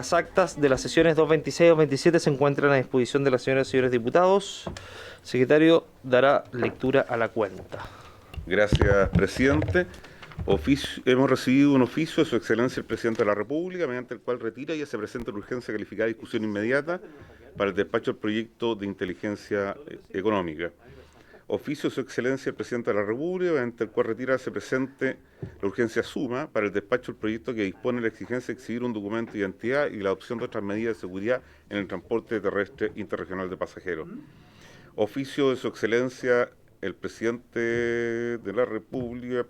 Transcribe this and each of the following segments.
Las actas de las sesiones 226 y 227 se encuentran a disposición de las señoras y señores diputados. El secretario dará lectura a la cuenta. Gracias, presidente. Hemos recibido un oficio de Su Excelencia el Presidente de la República, mediante el cual retira y se presenta en urgencia calificada de discusión inmediata para el despacho del proyecto de inteligencia económica. Oficio de Su Excelencia el Presidente de la República, mediante el cual retira se presente la urgencia suma para el despacho del proyecto que dispone la exigencia de exhibir un documento de identidad y la adopción de otras medidas de seguridad en el transporte terrestre interregional de pasajeros. Oficio de Su Excelencia el Presidente de la República,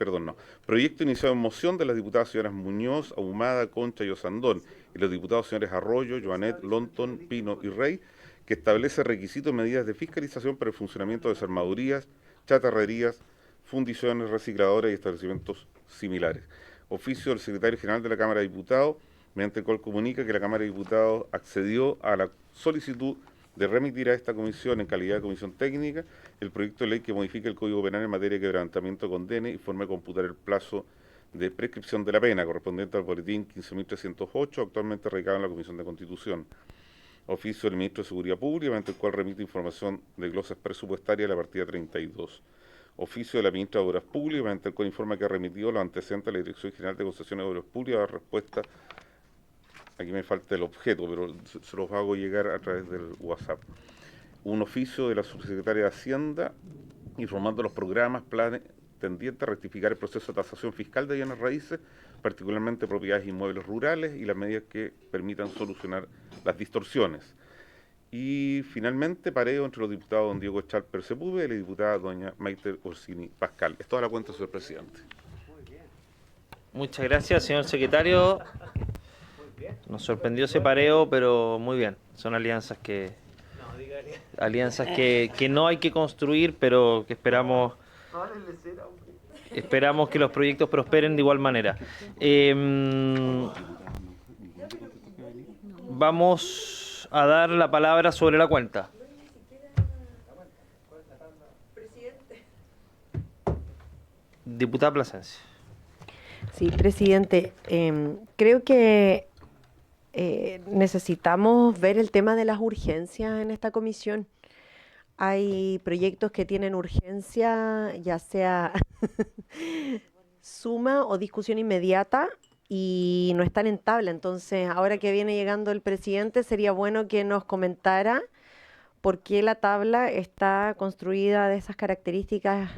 proyecto iniciado en moción de las diputadas señoras Muñoz, Ahumada, Concha y Osandón y los diputados señores Arroyo, Joanet, Lonton, Pino y Rey, que establece requisitos y medidas de fiscalización para el funcionamiento de desarmadurías, chatarrerías, fundiciones, recicladoras y establecimientos similares. Oficio del Secretario General de la Cámara de Diputados, mediante el cual comunica que la Cámara de Diputados accedió a la solicitud de remitir a esta comisión en calidad de comisión técnica el proyecto de ley que modifica el Código Penal en materia de quebrantamiento de condena y forma de computar el plazo de prescripción de la pena correspondiente al boletín 15.308, actualmente radicado en la Comisión de Constitución. Oficio del Ministro de Seguridad Pública, mediante el cual remite información de glosas presupuestarias de la partida 32. Oficio de la Ministra de Obras Públicas, mediante el cual informa que ha remitido los antecedentes a la Dirección General de Concesiones de Obras Públicas a dar respuesta. Aquí me falta el objeto, pero se los hago llegar a través del WhatsApp. Un oficio de la Subsecretaria de Hacienda informando los programas, planes tendientes a rectificar el proceso de tasación fiscal de bienes raíces, particularmente propiedades inmuebles rurales y las medidas que permitan solucionar las distorsiones. Y finalmente, pareo entre los diputados don Diego Chalper Sepúlveda y la diputada doña Maite Orsini Pascal. Es toda la cuenta, señor presidente. Muchas gracias, señor secretario. Nos sorprendió ese pareo, pero muy bien. Son alianzas que no hay que construir, pero que esperamos que los proyectos prosperen de igual manera. Vamos a dar la palabra sobre la cuenta. Diputada Plasencia. Sí, presidente. Creo que necesitamos ver el tema de las urgencias en esta comisión. Hay proyectos que tienen urgencia, ya sea suma o discusión inmediata, y no están en tabla. Entonces, ahora que viene llegando el presidente, sería bueno que nos comentara por qué la tabla está construida de esas características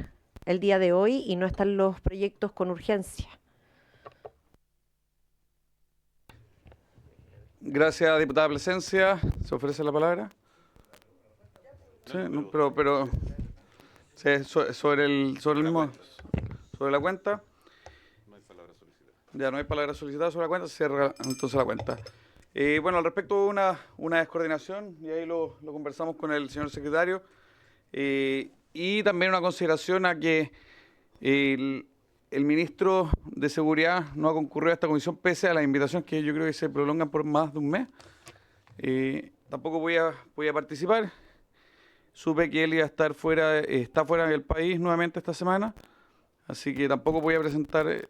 el día de hoy y no están los proyectos con urgencia. Gracias, diputada Plasencia. ¿Se ofrece la palabra? Sí, no, pero sí, sobre la cuenta. No hay palabra solicitada. Ya no hay palabra solicitada sobre la cuenta, se cierra entonces la cuenta. Bueno, al respecto una descoordinación, y ahí lo conversamos con el señor secretario, y también una consideración a que el ministro de Seguridad no ha concurrido a esta comisión pese a las invitaciones que yo creo que se prolongan por más de un mes. Tampoco voy a participar. Supe que él iba a estar está fuera del país nuevamente esta semana, así que tampoco voy a presentar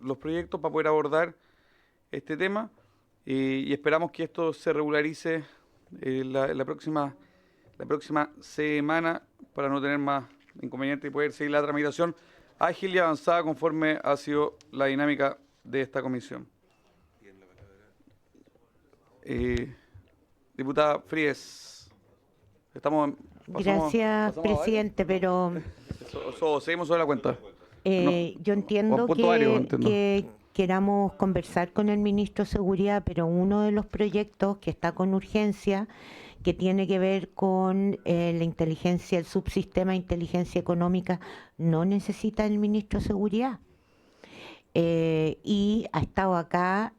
los proyectos para poder abordar este tema, y esperamos que esto se regularice la próxima semana para no tener más inconvenientes y poder seguir la tramitación ágil y avanzada conforme ha sido la dinámica de esta comisión. Diputada Fríes. Gracias, presidente, pero seguimos sobre la cuenta. Yo entiendo que queramos conversar con el ministro de Seguridad, pero uno de los proyectos que está con urgencia, que tiene que ver con la inteligencia, el subsistema de inteligencia económica, no necesita el ministro de Seguridad. Y ha estado acá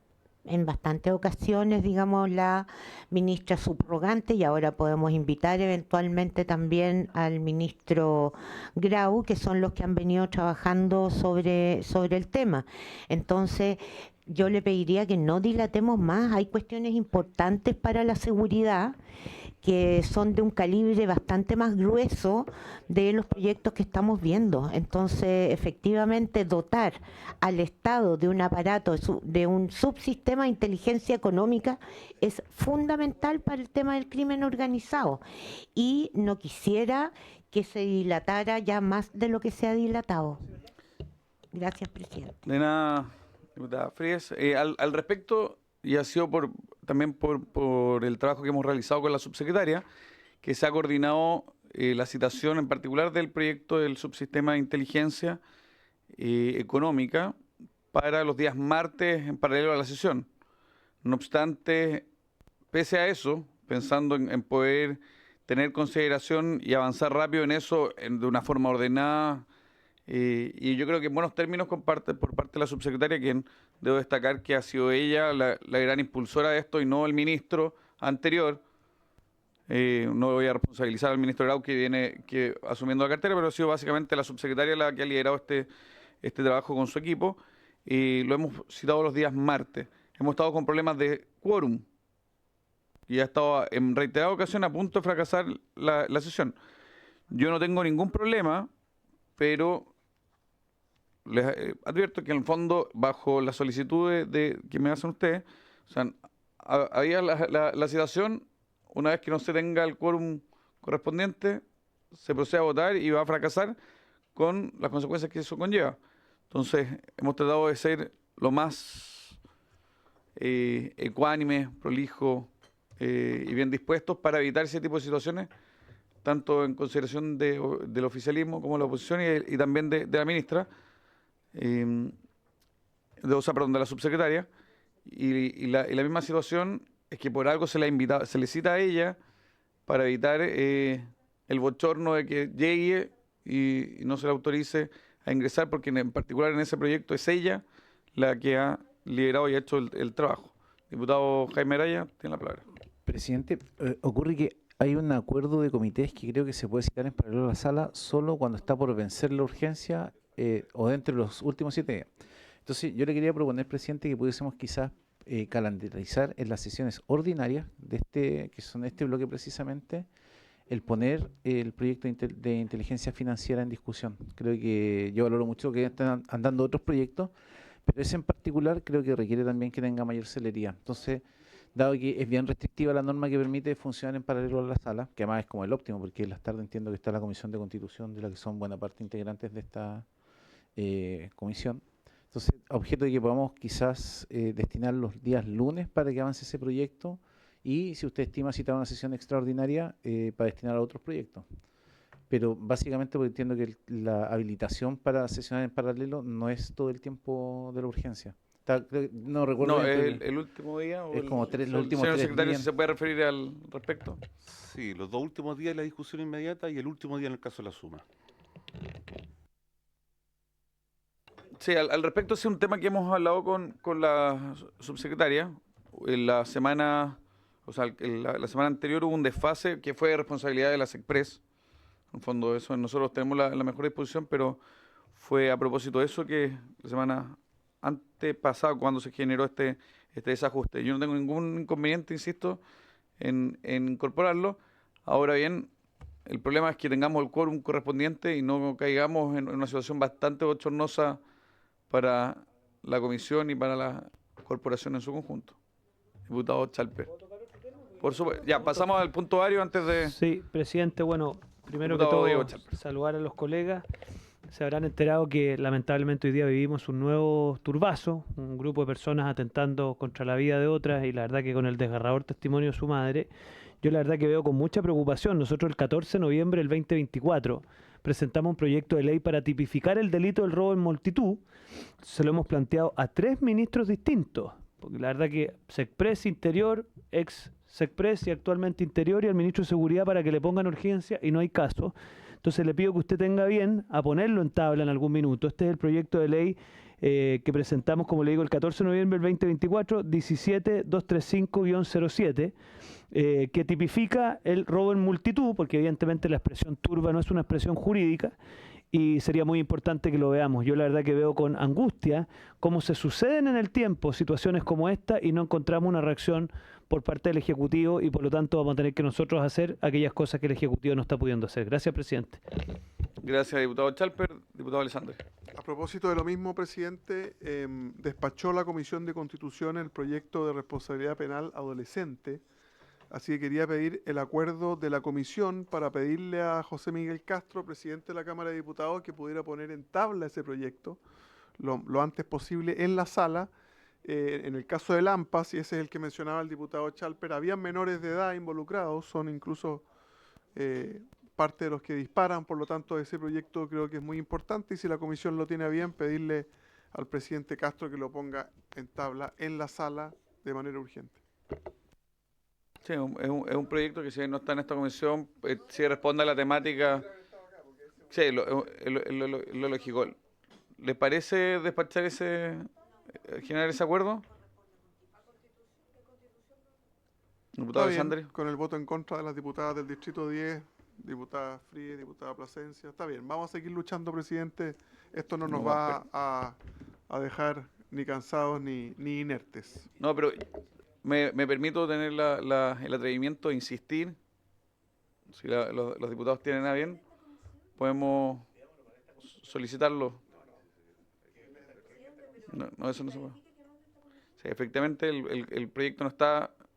en bastantes ocasiones, digamos, la ministra subrogante, y ahora podemos invitar eventualmente también al ministro Grau, que son los que han venido trabajando sobre el tema. Entonces, yo le pediría que no dilatemos más. Hay cuestiones importantes para la seguridad que son de un calibre bastante más grueso de los proyectos que estamos viendo. Entonces, efectivamente, dotar al Estado de un aparato, de un subsistema de inteligencia económica es fundamental para el tema del crimen organizado. Y no quisiera que se dilatara ya más de lo que se ha dilatado. Gracias, presidente. De nada, diputada Frías. Al respecto, y ha sido también por el trabajo que hemos realizado con la subsecretaria, que se ha coordinado la citación en particular del proyecto del subsistema de inteligencia económica para los días martes en paralelo a la sesión. No obstante, pese a eso, pensando en poder tener consideración y avanzar rápido en eso de una forma ordenada, y yo creo que en buenos términos por parte de la subsecretaria, quien debo destacar que ha sido ella la gran impulsora de esto y no el ministro anterior. No voy a responsabilizar al ministro Grau, que viene asumiendo la cartera, pero ha sido básicamente la subsecretaria la que ha liderado este trabajo con su equipo. Lo hemos citado los días martes. Hemos estado con problemas de quórum y ha estado en reiteradas ocasiones a punto de fracasar la sesión. Yo no tengo ningún problema, pero les advierto que en el fondo, bajo la solicitud que me hacen ustedes, o sea, había la citación, una vez que no se tenga el quórum correspondiente, se procede a votar y va a fracasar con las consecuencias que eso conlleva. Entonces, hemos tratado de ser lo más ecuánime, prolijo y bien dispuestos para evitar ese tipo de situaciones, tanto en consideración del oficialismo como de la oposición y también de la ministra, de la subsecretaria, y la misma situación es que por algo se le cita a ella para evitar el bochorno de que llegue y no se le autorice a ingresar, porque en particular en ese proyecto es ella la que ha liderado y ha hecho el trabajo. Diputado Jaime Araya, tiene la palabra. Presidente, ocurre que hay un acuerdo de comités que creo que se puede citar en paralelo a la sala solo cuando está por vencer la urgencia o dentro de los últimos 7 días. Entonces, yo le quería proponer, presidente, que pudiésemos quizás calendarizar en las sesiones ordinarias que son este bloque precisamente, el poner el proyecto de inteligencia financiera en discusión. Creo que yo valoro mucho que estén andando otros proyectos, pero ese en particular creo que requiere también que tenga mayor celeridad. Entonces, dado que es bien restrictiva la norma que permite funcionar en paralelo a la sala, que además es como el óptimo, porque en las tardes entiendo que está la Comisión de Constitución, de la que son buena parte integrantes de esta comisión. Entonces, a objeto de que podamos quizás destinar los días lunes para que avance ese proyecto, y si usted estima citar una sesión extraordinaria para destinar a otros proyectos. Pero básicamente porque entiendo que la habilitación para sesionar en paralelo no es todo el tiempo de la urgencia. No recuerdo. No, el último día. Es como los últimos señor 3 secretario, días. si se puede referir al respecto. Sí, los 2 últimos días de la discusión inmediata y el último día en el caso de la suma. Sí, al respecto es un tema que hemos hablado con la subsecretaria. En la semana, la semana anterior hubo un desfase que fue responsabilidad de la SECPRES. En fondo, eso nosotros tenemos la mejor disposición, pero fue a propósito de eso que la semana antepasada, cuando se generó este desajuste. Yo no tengo ningún inconveniente, insisto, en incorporarlo. Ahora bien, el problema es que tengamos el quórum correspondiente y no caigamos en una situación bastante bochornosa para la comisión y para la corporación en su conjunto. Diputado Chalper. Por supuesto. Ya, pasamos al punto varios antes de... Sí, presidente, bueno, primero Diputado que Diego todo, Chalper. saludar a los colegas. Se habrán enterado que lamentablemente hoy día vivimos un nuevo turbazo, un grupo de personas atentando contra la vida de otras, y la verdad que con el desgarrador testimonio de su madre, yo la verdad que veo con mucha preocupación. Nosotros el 14 de noviembre del 2024 presentamos un proyecto de ley para tipificar el delito del robo en multitud. Se lo hemos planteado a 3 ministros distintos, porque la verdad que SECPRES Interior, ex SECPRES y actualmente Interior, y al ministro de Seguridad para que le pongan urgencia, y no hay caso. Entonces le pido que usted tenga bien a ponerlo en tabla en algún minuto. Este es el proyecto de ley que presentamos, como le digo, el 14 de noviembre del 2024, 17235-07, que tipifica el robo en multitud, porque evidentemente la expresión turba no es una expresión jurídica, y sería muy importante que lo veamos. Yo la verdad que veo con angustia cómo se suceden en el tiempo situaciones como esta y no encontramos una reacción por parte del Ejecutivo y por lo tanto vamos a tener que nosotros hacer aquellas cosas que el Ejecutivo no está pudiendo hacer. Gracias, presidente. Gracias, diputado Chalper. Diputado Alessandri. A propósito de lo mismo, presidente, despachó la Comisión de Constitución el proyecto de responsabilidad penal adolescente. Así que quería pedir el acuerdo de la comisión para pedirle a José Miguel Castro, presidente de la Cámara de Diputados, que pudiera poner en tabla ese proyecto lo antes posible en la sala. En el caso de Lampas, y ese es el que mencionaba el diputado Chalper, habían menores de edad involucrados, son incluso parte de los que disparan, por lo tanto ese proyecto creo que es muy importante y si la comisión lo tiene a bien, pedirle al presidente Castro que lo ponga en tabla en la sala de manera urgente. Sí, es un proyecto que si bien no está en esta comisión, sí responde a la temática. Sí, lo lógico. ¿Les parece despachar generar ese acuerdo? Diputado Alessandri. Con el voto en contra de las diputadas del Distrito 10, diputada Fríes, diputada Plasencia. Está bien, vamos a seguir luchando, presidente. Esto no nos va a dejar ni cansados ni inertes. No, pero me permito tener el atrevimiento de insistir. Si los diputados tienen a bien, podemos solicitarlo. No, eso no se puede. Sí, efectivamente, el proyecto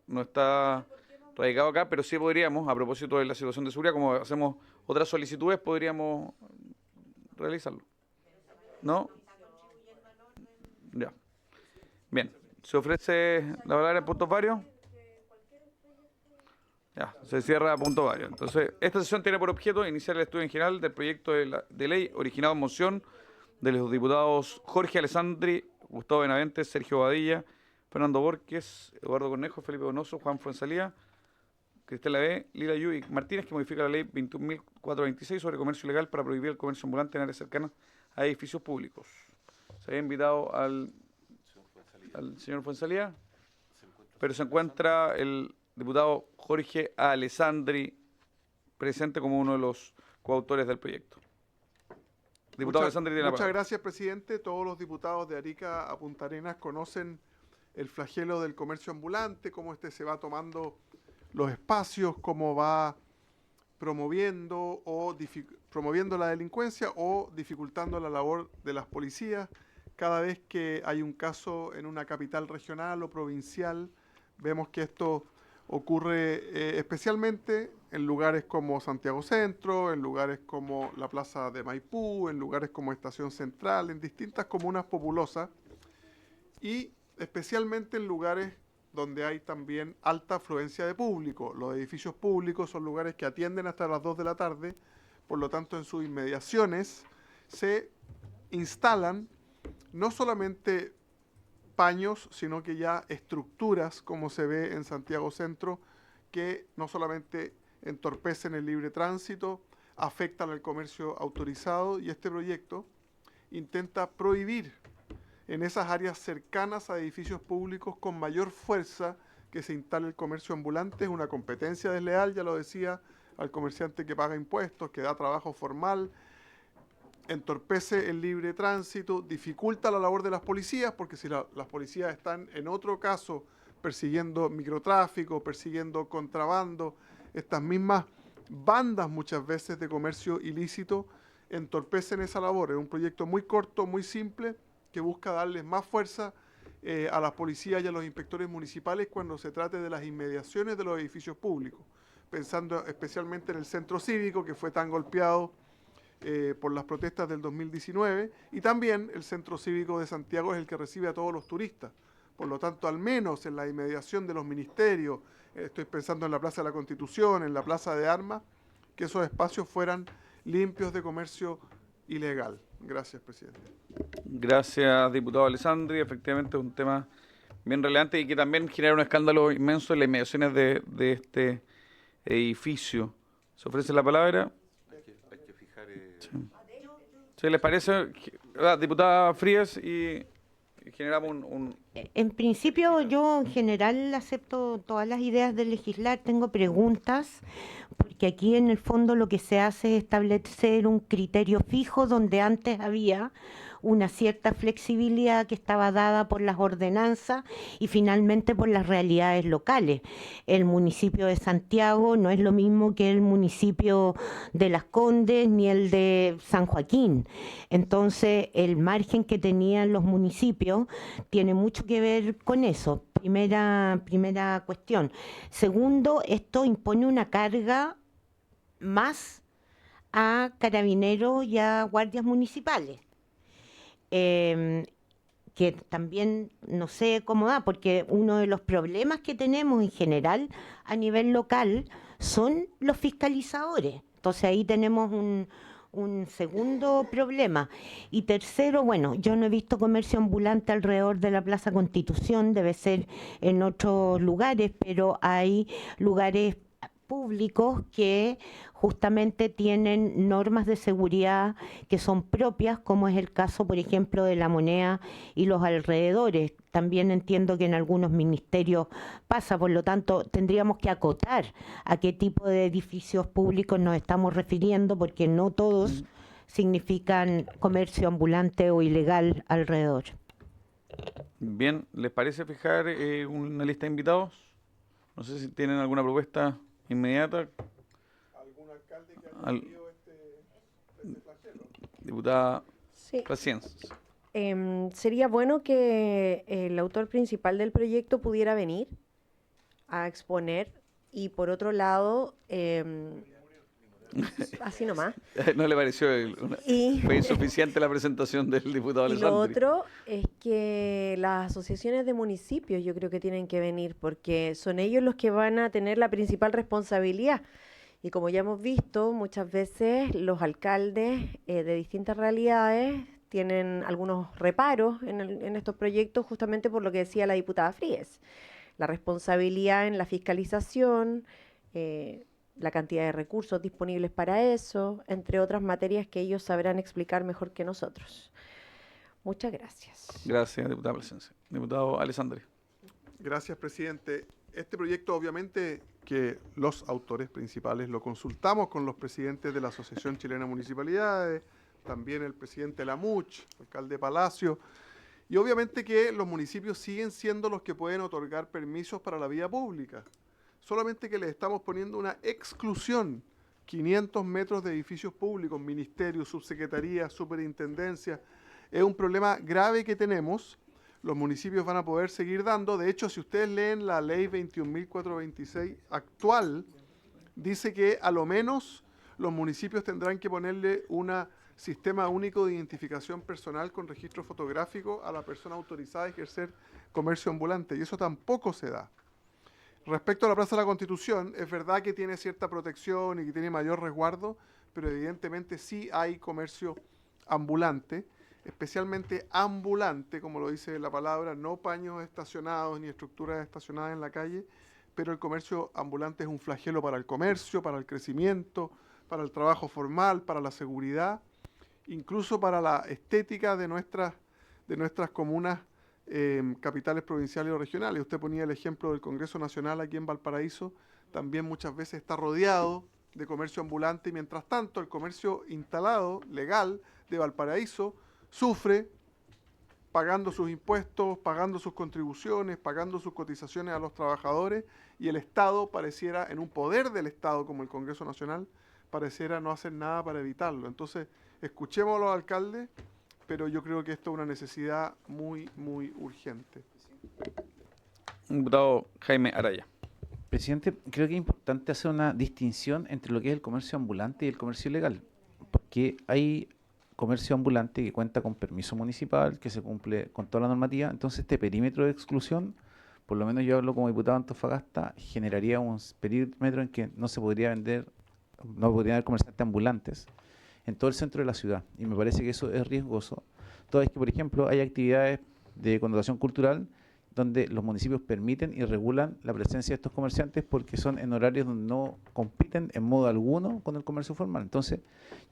no está radicado acá, pero sí podríamos, a propósito de la situación de seguridad, como hacemos otras solicitudes, podríamos realizarlo. ¿No? Ya. Bien. ¿Se ofrece la palabra en puntos varios? Ya, se cierra punto varios. Entonces, esta sesión tiene por objeto iniciar el estudio en general del proyecto de ley originado en moción de los diputados Jorge Alessandri, Gustavo Benavente, Sergio Badilla, Fernando Borges, Eduardo Cornejo, Felipe Donoso, Juan Fuenzalía, Cristela B., Lila Yu Martínez, que modifica la ley 21.426 sobre comercio ilegal para prohibir el comercio ambulante en áreas cercanas a edificios públicos. Se había invitado al señor Fuenzalía, pero se encuentra el diputado Jorge Alessandri presente como uno de los coautores del proyecto. Diputado Alessandri tiene la palabra. Muchas gracias, presidente. Todos los diputados de Arica a Punta Arenas conocen el flagelo del comercio ambulante, cómo se va tomando los espacios, cómo va promoviendo la delincuencia o dificultando la labor de las policías. Cada vez que hay un caso en una capital regional o provincial, vemos que esto ocurre especialmente en lugares como Santiago Centro, en lugares como la Plaza de Maipú, en lugares como Estación Central, en distintas comunas populosas y especialmente en lugares donde hay también alta afluencia de público. Los edificios públicos son lugares que atienden hasta las 2 de la tarde, por lo tanto en sus inmediaciones se instalan no solamente paños, sino que ya estructuras, como se ve en Santiago Centro, que no solamente entorpecen el libre tránsito, afectan al comercio autorizado, y este proyecto intenta prohibir en esas áreas cercanas a edificios públicos con mayor fuerza que se instale el comercio ambulante. Es una competencia desleal, ya lo decía, al comerciante que paga impuestos, que da trabajo formal, entorpece el libre tránsito, dificulta la labor de las policías, porque si las policías están en otro caso persiguiendo microtráfico, persiguiendo contrabando, estas mismas bandas muchas veces de comercio ilícito entorpecen esa labor. Es un proyecto muy corto, muy simple, que busca darles más fuerza a las policías y a los inspectores municipales cuando se trate de las inmediaciones de los edificios públicos, pensando especialmente en el centro cívico, que fue tan golpeado por las protestas del 2019, y también el Centro Cívico de Santiago es el que recibe a todos los turistas. Por lo tanto, al menos en la inmediación de los ministerios, estoy pensando en la Plaza de la Constitución, en la Plaza de Armas, que esos espacios fueran limpios de comercio ilegal. Gracias, presidente. Gracias, diputado Alessandri. Efectivamente es un tema bien relevante y que también genera un escándalo inmenso en las inmediaciones de este edificio. ¿Se ofrece la palabra? Sí, ¿les parece? Diputada Frías, y generamos un... En principio, yo en general acepto todas las ideas de legislar. Tengo preguntas, porque aquí en el fondo lo que se hace es establecer un criterio fijo donde antes había una cierta flexibilidad que estaba dada por las ordenanzas y finalmente por las realidades locales. El municipio de Santiago no es lo mismo que el municipio de Las Condes ni el de San Joaquín. Entonces, el margen que tenían los municipios tiene mucho que ver con eso. Primera cuestión. Segundo, esto impone una carga más a carabineros y a guardias municipales, que también no sé cómo da, porque uno de los problemas que tenemos en general a nivel local son los fiscalizadores. Entonces ahí tenemos un segundo problema. Y tercero, bueno, yo no he visto comercio ambulante alrededor de la Plaza Constitución, debe ser en otros lugares, pero hay lugares públicos que justamente tienen normas de seguridad que son propias, como es el caso, por ejemplo, de La Moneda y los alrededores. También entiendo que en algunos ministerios pasa, por lo tanto, tendríamos que acotar a qué tipo de edificios públicos nos estamos refiriendo, porque no todos significan comercio ambulante o ilegal alrededor. Bien, ¿les parece fijar una lista de invitados? No sé si tienen alguna propuesta inmediata. ¿Algún alcalde que haya vivido este flagelo? Diputada Sí. Paciencia. Sería bueno que el autor principal del proyecto pudiera venir a exponer y por otro lado, así nomás. ¿No le pareció fue insuficiente la presentación del diputado Y Alessandri? lo otro es que las asociaciones de municipios yo creo que tienen que venir porque son ellos los que van a tener la principal responsabilidad. Y como ya hemos visto, muchas veces los alcaldes de distintas realidades tienen algunos reparos en estos proyectos justamente por lo que decía la diputada Fríes. La responsabilidad en la fiscalización, la cantidad de recursos disponibles para eso, entre otras materias que ellos sabrán explicar mejor que nosotros. Muchas gracias. Gracias, diputada Plasencia. Diputado Alessandri. Gracias, presidente. Este proyecto, obviamente, que los autores principales lo consultamos con los presidentes de la Asociación Chilena de Municipalidades, también el presidente Lamuch, alcalde Palacio, y obviamente que los municipios siguen siendo los que pueden otorgar permisos para la vía pública. Solamente que les estamos poniendo una exclusión, 500 metros de edificios públicos, ministerios, subsecretarías, superintendencias. Es un problema grave que tenemos. Los municipios van a poder seguir dando. De hecho, si ustedes leen la ley 21.426 actual, dice que a lo menos los municipios tendrán que ponerle un sistema único de identificación personal con registro fotográfico a la persona autorizada a ejercer comercio ambulante, y eso tampoco se da. Respecto a la Plaza de la Constitución, es verdad que tiene cierta protección y que tiene mayor resguardo, pero evidentemente sí hay comercio ambulante, especialmente ambulante, como lo dice la palabra, no paños estacionados ni estructuras estacionadas en la calle, pero el comercio ambulante es un flagelo para el comercio, para el crecimiento, para el trabajo formal, para la seguridad, incluso para la estética de nuestras comunas capitales provinciales o regionales. Usted ponía el ejemplo del Congreso Nacional aquí en Valparaíso, también muchas veces está rodeado de comercio ambulante y mientras tanto el comercio instalado, legal, de Valparaíso sufre pagando sus impuestos, pagando sus contribuciones, pagando sus cotizaciones a los trabajadores y el Estado pareciera, en un poder del Estado como el Congreso Nacional, pareciera no hacer nada para evitarlo. Entonces, escuchemos a los alcaldes, pero yo creo que esto es una necesidad muy, muy urgente. Diputado Jaime Araya. Presidente, creo que es importante hacer una distinción entre lo que es el comercio ambulante y el comercio ilegal, porque hay comercio ambulante que cuenta con permiso municipal, que se cumple con toda la normativa, entonces este perímetro de exclusión, por lo menos yo hablo como diputado de Antofagasta, generaría un perímetro en que no se podría vender, no podrían haber comerciantes ambulantes en todo el centro de la ciudad, y me parece que eso es riesgoso, toda vez que, por ejemplo, hay actividades de connotación cultural donde los municipios permiten y regulan la presencia de estos comerciantes porque son en horarios donde no compiten en modo alguno con el comercio formal. Entonces,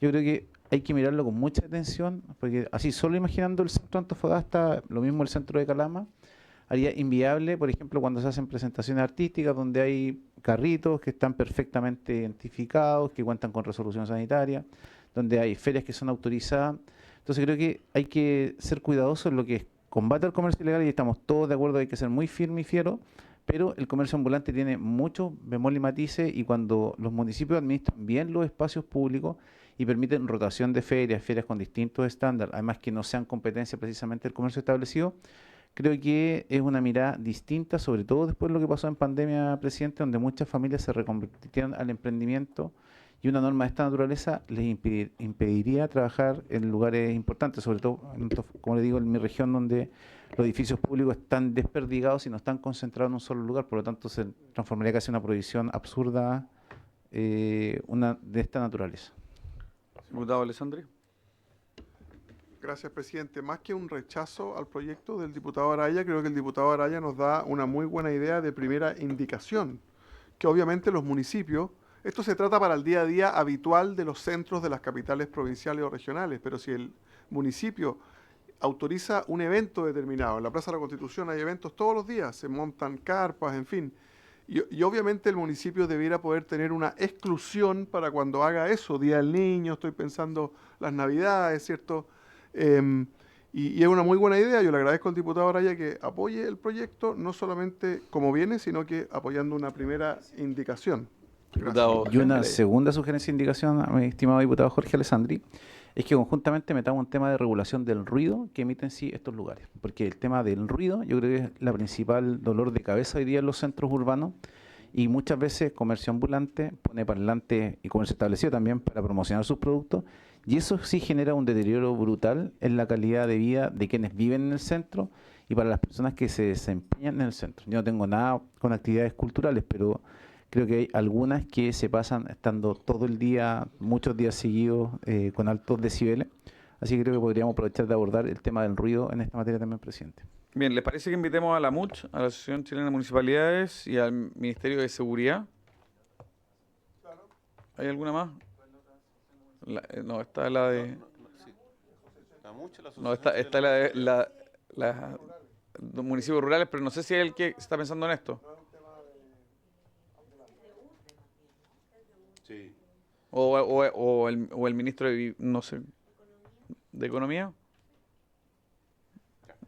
yo creo que hay que mirarlo con mucha atención, porque así, solo imaginando el centro de Antofagasta, lo mismo el centro de Calama, haría inviable, por ejemplo, cuando se hacen presentaciones artísticas donde hay carritos que están perfectamente identificados, que cuentan con resolución sanitaria, donde hay ferias que son autorizadas, Entonces creo que hay que ser cuidadosos en lo que es combate al comercio ilegal y estamos todos de acuerdo, hay que ser muy firme y fiero, pero el comercio ambulante tiene muchos bemoles y matices y cuando los municipios administran bien los espacios públicos y permiten rotación de ferias con distintos estándares, además que no sean competencia precisamente del comercio establecido, creo que es una mirada distinta, sobre todo después de lo que pasó en pandemia, presidente, donde muchas familias se reconvirtieron al emprendimiento y una norma de esta naturaleza les impediría trabajar en lugares importantes, sobre todo, como le digo, en mi región donde los edificios públicos están desperdigados y no están concentrados en un solo lugar, por lo tanto se transformaría casi en una prohibición absurda de esta naturaleza. Diputado Alessandri. Gracias, presidente. Más que un rechazo al proyecto del diputado Araya, creo que el diputado Araya nos da una muy buena idea de primera indicación, que obviamente los municipios, esto se trata para el día a día habitual de los centros de las capitales provinciales o regionales, pero si el municipio autoriza un evento determinado, en la Plaza de la Constitución hay eventos todos los días, se montan carpas, en fin, y obviamente el municipio debiera poder tener una exclusión para cuando haga eso, Día del Niño, estoy pensando las Navidades, ¿cierto? Y es una muy buena idea, yo le agradezco al diputado Araya que apoye el proyecto, no solamente como viene, sino que apoyando una primera indicación. Y una segunda sugerencia e indicación, a mi estimado diputado Jorge Alessandri, es que conjuntamente metamos un tema de regulación del ruido que emiten sí estos lugares. Porque el tema del ruido yo creo que es la principal dolor de cabeza hoy día en los centros urbanos y muchas veces comercio ambulante pone parlantes y comercio establecido también para promocionar sus productos y eso sí genera un deterioro brutal en la calidad de vida de quienes viven en el centro y para las personas que se desempeñan en el centro. Yo no tengo nada con actividades culturales, pero creo que hay algunas que se pasan estando todo el día, muchos días seguidos, con altos decibeles. Así que creo que podríamos aprovechar de abordar el tema del ruido en esta materia también, presidente. Bien, ¿les parece que invitemos a la MUCH, a la Asociación Chilena de Municipalidades y al Ministerio de Seguridad? ¿Hay alguna más? No, está la de... No, está la de los municipios rurales, pero no sé si es el que está pensando en esto. Sí. O el ministro de, no sé, de Economía.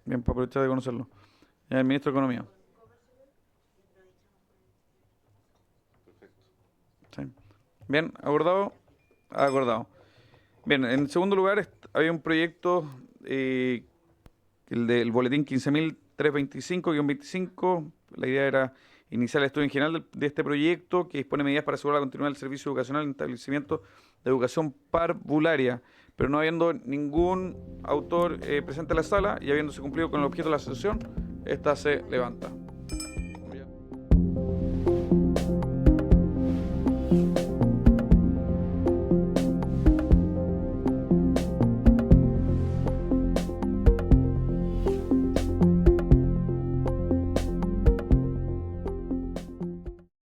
Bien, para aprovechar de conocerlo. El ministro de Economía. Perfecto. Sí. Bien, acordado. Bien, en segundo lugar había un proyecto, el del boletín 15.325-25. La idea era iniciar el estudio en general de este proyecto que dispone medidas para asegurar la continuidad del servicio educacional en establecimientos de educación parvularia, pero no habiendo ningún autor presente en la sala y habiéndose cumplido con el objeto de la asociación, esta se levanta.